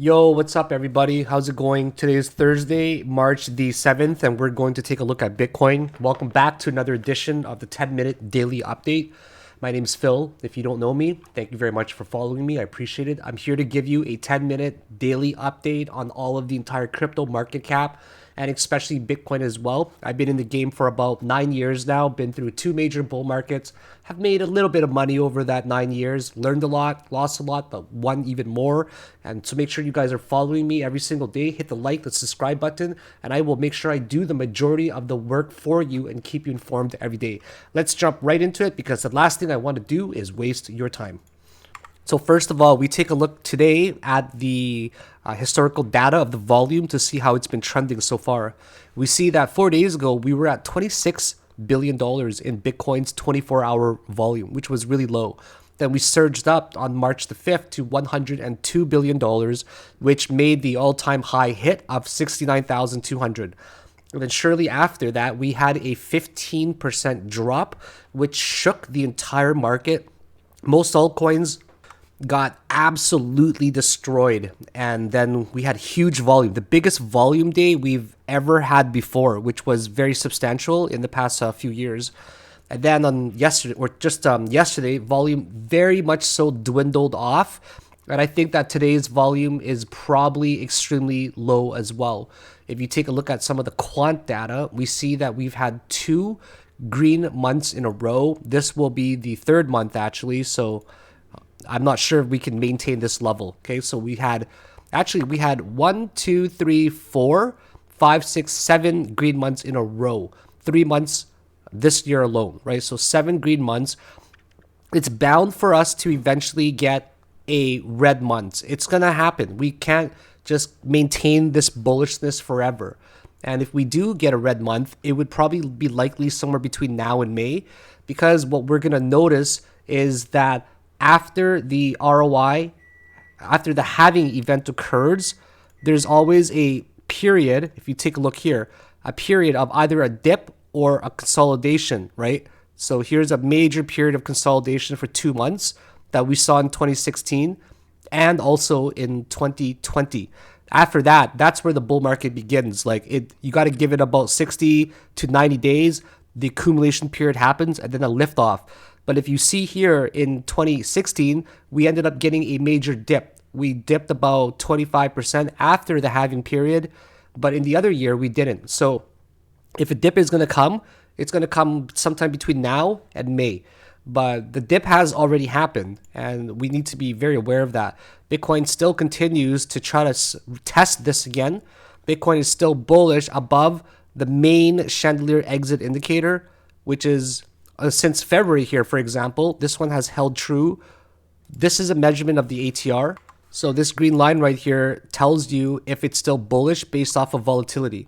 Yo, what's up, everybody? How's it going? Today is Thursday, March the 7th, and we're going to take a look at Bitcoin. Welcome back to another edition of the 10-minute daily update. My name's Phil. If you don't know me, thank you very much for following me. I appreciate it. I'm here to give you a 10-minute daily update on all of the entire crypto market cap and especially Bitcoin as well. I've been in the game for about 9 years now, been through two major bull markets, have made a little bit of money over that 9 years, learned a lot, lost a lot, but won even more. And so make sure you guys are following me every single day. Hit the like, the subscribe button, and I will make sure I do the majority of the work for you and keep you informed every day. Let's jump right into it because the last thing I want to do is waste your time. So first of all, we take a look today at the historical data of the volume to see how it's been trending so far. We see that 4 days ago, we were at $26 billion in Bitcoin's 24-hour volume, which was really low. Then we surged up on March the 5th to $102 billion, which made the all-time high hit of 69,200. And then shortly after that, we had a 15% drop, which shook the entire market. Most altcoins got absolutely destroyed, and then we had huge volume, the biggest volume day we've ever had before, which was very substantial in the past few years. And then on yesterday, or just yesterday, volume very much so dwindled off, and I think that today's volume is probably extremely low as well. If you take a look at some of the quant data, we see that we've had two green months in a row. This will be the third month actually, so I'm not sure if we can maintain this level. Okay, so we had 1, 2, 3, 4, 5, 6, 7 green months in a row. 3 months this year alone, right? So 7 green months. It's bound for us to eventually get a red month. It's gonna happen. We can't just maintain this bullishness forever. And if we do get a red month, it would probably be likely somewhere between now and May, because what we're gonna notice is that after the ROI, after the halving event occurs, there's always a period, if you take a look here, a period of either a dip or a consolidation, right? So here's a major period of consolidation for 2 months that we saw in 2016 and also in 2020. After that, that's where the bull market begins. You got to give it about 60 to 90 days. The accumulation period happens and then a lift off. But if you see here in 2016, we ended up getting a major dip. We dipped about 25% after the halving period, but in the other year, we didn't. So if a dip is going to come, it's going to come sometime between now and May. But the dip has already happened, and we need to be very aware of that. Bitcoin still continues to try to test this again. Bitcoin is still bullish above the main chandelier exit indicator, which is since February here, for example. This one has held true. This is a measurement of the ATR. So this green line right here tells you if it's still bullish based off of volatility.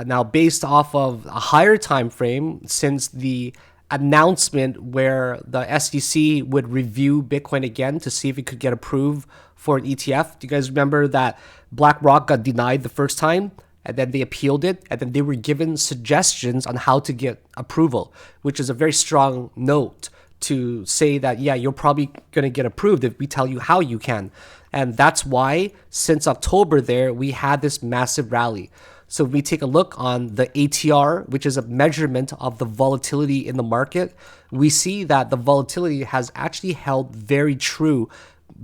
Now, based off of a higher time frame, since the announcement where the SEC would review Bitcoin again to see if it could get approved for an ETF. Do you guys remember that BlackRock got denied the first time? And then they appealed it, and then they were given suggestions on how to get approval, which is a very strong note to say that, yeah, you're probably going to get approved if we tell you how you can. And that's why since October there, we had this massive rally. So if we take a look on the ATR, which is a measurement of the volatility in the market, we see that the volatility has actually held very true,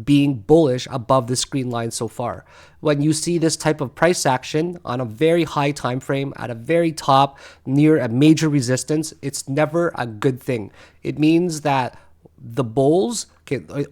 being bullish above this green line so far. When you see this type of price action on a very high time frame at a very top near a major resistance, it's never a good thing. It means that the bulls,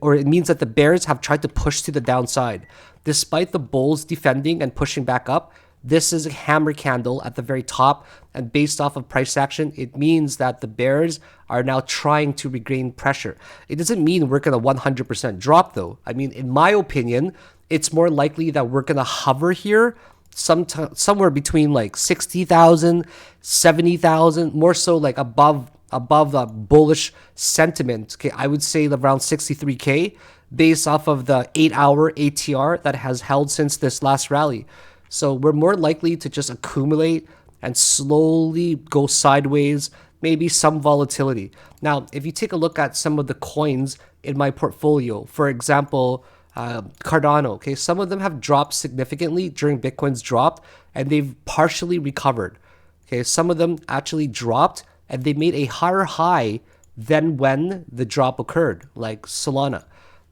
or it means that the bears have tried to push to the downside. Despite the bulls defending and pushing back up, this is a hammer candle at the very top, and based off of price action, it means that the bears are now trying to regain pressure. It doesn't mean we're going to 100% drop though. I mean, in my opinion, it's more likely that we're going to hover here somewhere between like 60,000, 70,000, more so like above the bullish sentiment. Okay, I would say around 63K based off of the 8-hour ATR that has held since this last rally. So we're more likely to just accumulate and slowly go sideways, maybe some volatility. Now, if you take a look at some of the coins in my portfolio, for example, Cardano. Okay, some of them have dropped significantly during Bitcoin's drop, and they've partially recovered. Okay, some of them actually dropped and they made a higher high than when the drop occurred, like Solana.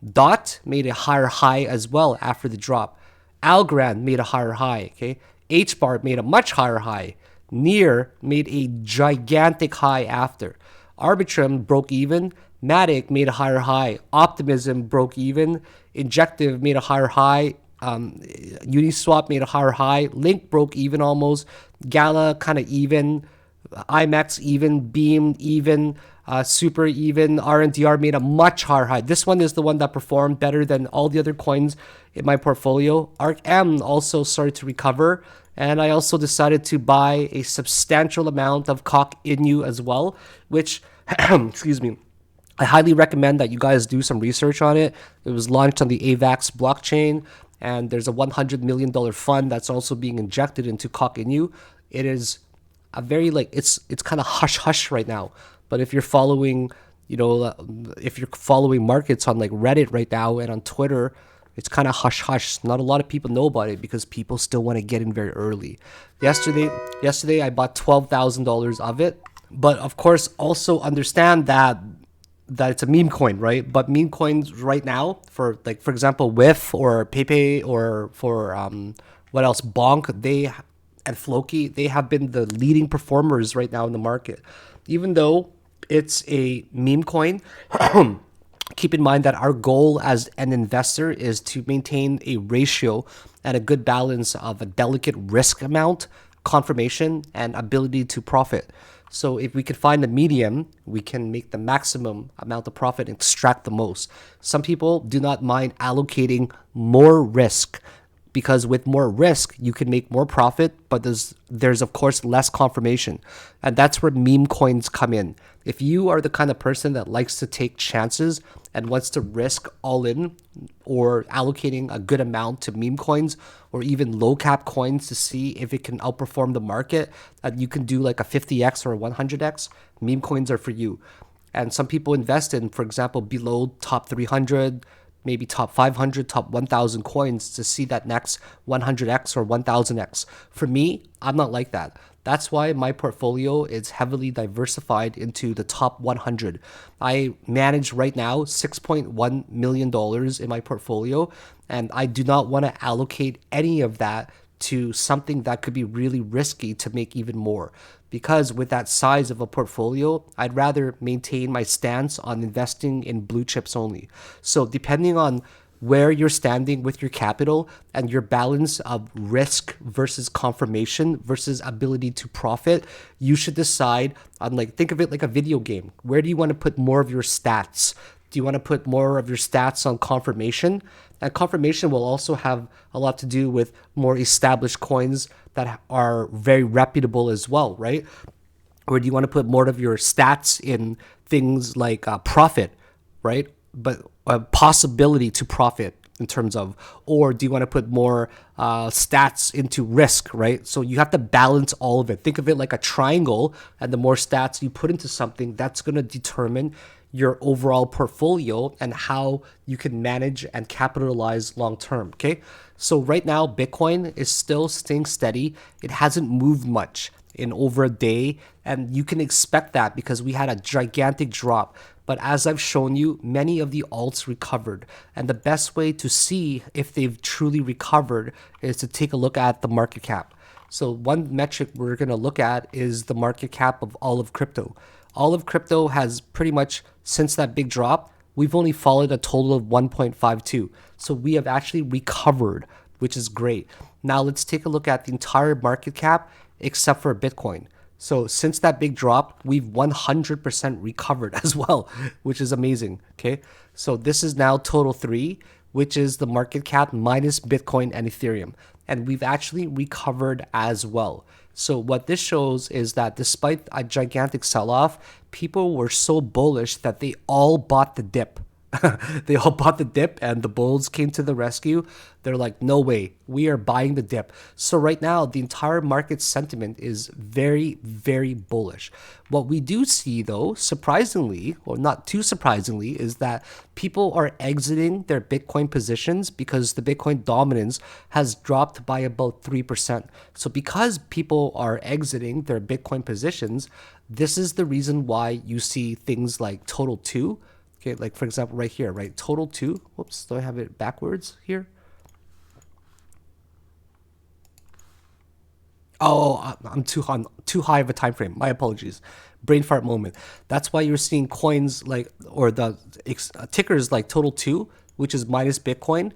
Dot made a higher high as well after the drop. Algorand made a higher high. Okay, HBAR made a much higher high. Near made a gigantic high after. Arbitrum broke even. Matic made a higher high. Optimism broke even. Injective made a higher high. Uniswap made a higher high. Link broke even almost. Gala kind of even. IMAX even. Beam even. Super even. RNDR made a much higher high. This one is the one that performed better than all the other coins in my portfolio. ARC-M also started to recover. And I also decided to buy a substantial amount of Cock Inu as well, which, excuse me, I highly recommend that you guys do some research on it. It was launched on the AVAX blockchain, and there's a $100 million fund that's also being injected into Cock Inu. It is a very, it's kind of hush hush right now. But if you're following, if you're following markets on like Reddit right now and on Twitter, it's kind of hush hush. Not a lot of people know about it because people still want to get in very early. Yesterday I bought $12,000 of it. But of course, also understand that it's a meme coin, right? But meme coins right now, for example, WIF or Pepe or for what else, Bonk, and Floki, they have been the leading performers right now in the market. Even though it's a meme coin, keep in mind that our goal as an investor is to maintain a ratio and a good balance of a delicate risk amount, confirmation, and ability to profit. So if we can find the medium, we can make the maximum amount of profit and extract the most. Some people do not mind allocating more risk, because with more risk, you can make more profit, but there's of course less confirmation. And that's where meme coins come in. If you are the kind of person that likes to take chances and wants to risk all in, or allocating a good amount to meme coins or even low cap coins to see if it can outperform the market, that you can do like a 50x or a 100x, meme coins are for you. And some people invest in, for example, below top 300, maybe top 500, top 1,000 coins to see that next 100x or 1,000x. For me, I'm not like that. That's why my portfolio is heavily diversified into the top 100. I manage right now $6.1 million in my portfolio, and I do not want to allocate any of that to something that could be really risky to make even more. Because with that size of a portfolio, I'd rather maintain my stance on investing in blue chips only. So depending on where you're standing with your capital and your balance of risk versus confirmation versus ability to profit, you should decide on, think of it like a video game. Where do you want to put more of your stats? Do you want to put more of your stats on confirmation? And confirmation will also have a lot to do with more established coins that are very reputable as well, right? Or do you want to put more of your stats in things like profit, right? But a possibility to profit in terms of, or do you want to put more stats into risk, right? So you have to balance all of it. Think of it like a triangle, and the more stats you put into something, that's going to determine your overall portfolio and how you can manage and capitalize long term. Okay, so right now Bitcoin is still staying steady. It hasn't moved much in over a day, and you can expect that because we had a gigantic drop. But as I've shown you, many of the alts recovered, and the best way to see if they've truly recovered is to take a look at the market cap. So one metric we're going to look at is the market cap of all of crypto. All of crypto has pretty much, since that big drop, we've only followed a total of 1.52. So we have actually recovered, which is great. Now let's take a look at the entire market cap except for Bitcoin. So since that big drop, we've 100% recovered as well, which is amazing. Okay, so this is now total 3, which is the market cap minus Bitcoin and Ethereum. And we've actually recovered as well. So what this shows is that despite a gigantic sell-off, people were so bullish that they all bought the dip They all bought the dip and the bulls came to the rescue. They're like, no way, we are buying the dip. So right now, the entire market sentiment is very, very bullish. What we do see though, surprisingly, or not too surprisingly, is that people are exiting their Bitcoin positions because the Bitcoin dominance has dropped by about 3%. So because people are exiting their Bitcoin positions, this is the reason why you see things like Total 2. Okay, like for example, right here, right? Total 2. Whoops, do I have it backwards here? Oh, I'm too high of a time frame. My apologies. Brain fart moment. That's why you're seeing coins like or the tickers like Total 2, which is minus Bitcoin,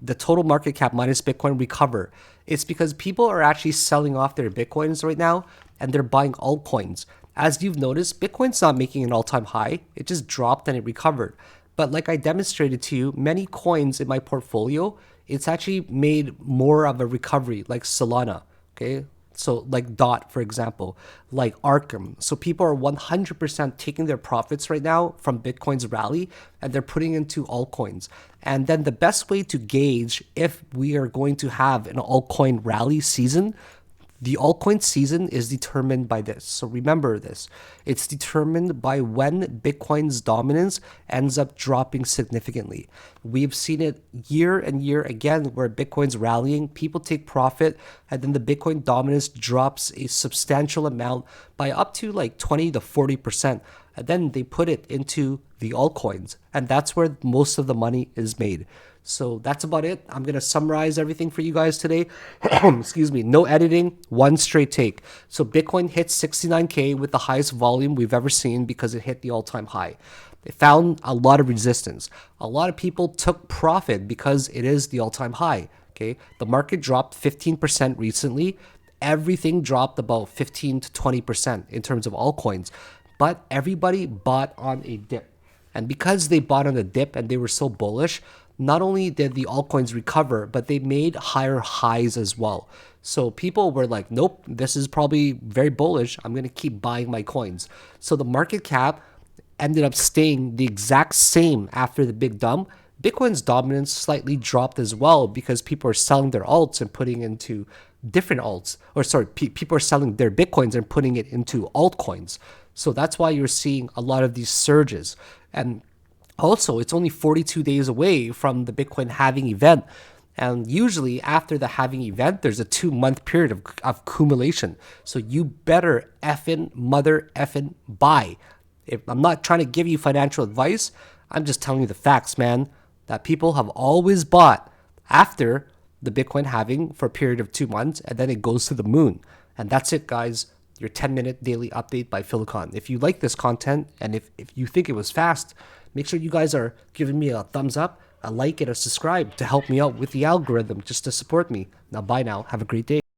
the total market cap minus Bitcoin recover. It's because people are actually selling off their Bitcoins right now and they're buying altcoins. As you've noticed, Bitcoin's not making an all-time high. It just dropped and it recovered. But like I demonstrated to you, many coins in my portfolio, it's actually made more of a recovery, like Solana. Okay. So like DOT, for example, like Arkham. So people are 100% taking their profits right now from Bitcoin's rally and they're putting into altcoins. And then the best way to gauge if we are going to have an altcoin rally season, the altcoin season is determined by this. So remember this. It's determined by when Bitcoin's dominance ends up dropping significantly. We've seen it year and year again where Bitcoin's rallying, people take profit, and then the Bitcoin dominance drops a substantial amount by up to like 20 to 40%. And then they put it into the altcoins. And that's where most of the money is made. So that's about it. I'm going to summarize everything for you guys today. Excuse me. No editing, one straight take. So Bitcoin hit 69K with the highest volume we've ever seen because it hit the all-time high. It found a lot of resistance. A lot of people took profit because it is the all-time high. Okay. The market dropped 15% recently. Everything dropped about 15 to 20% in terms of altcoins. But everybody bought on a dip. And because they bought on a dip and they were so bullish, not only did the altcoins recover, but they made higher highs as well. So people were like, nope, this is probably very bullish. I'm going to keep buying my coins. So the market cap ended up staying the exact same after the big dump. Bitcoin's dominance slightly dropped as well because people are selling their alts and putting into different alts. Or sorry, people are selling their Bitcoins and putting it into altcoins. So that's why you're seeing a lot of these surges. And also, it's only 42 days away from the Bitcoin halving event. And usually after the halving event, there's a 2-month period of accumulation. So you better mother effing buy. If I'm not trying to give you financial advice, I'm just telling you the facts, man. That people have always bought after the Bitcoin halving for a period of 2 months, and then it goes to the moon. And that's it, guys. Your 10-minute daily update by Philicon. If you like this content and if you think it was fast, make sure you guys are giving me a thumbs up, a like, and a subscribe to help me out with the algorithm just to support me. Now, bye now. Have a great day.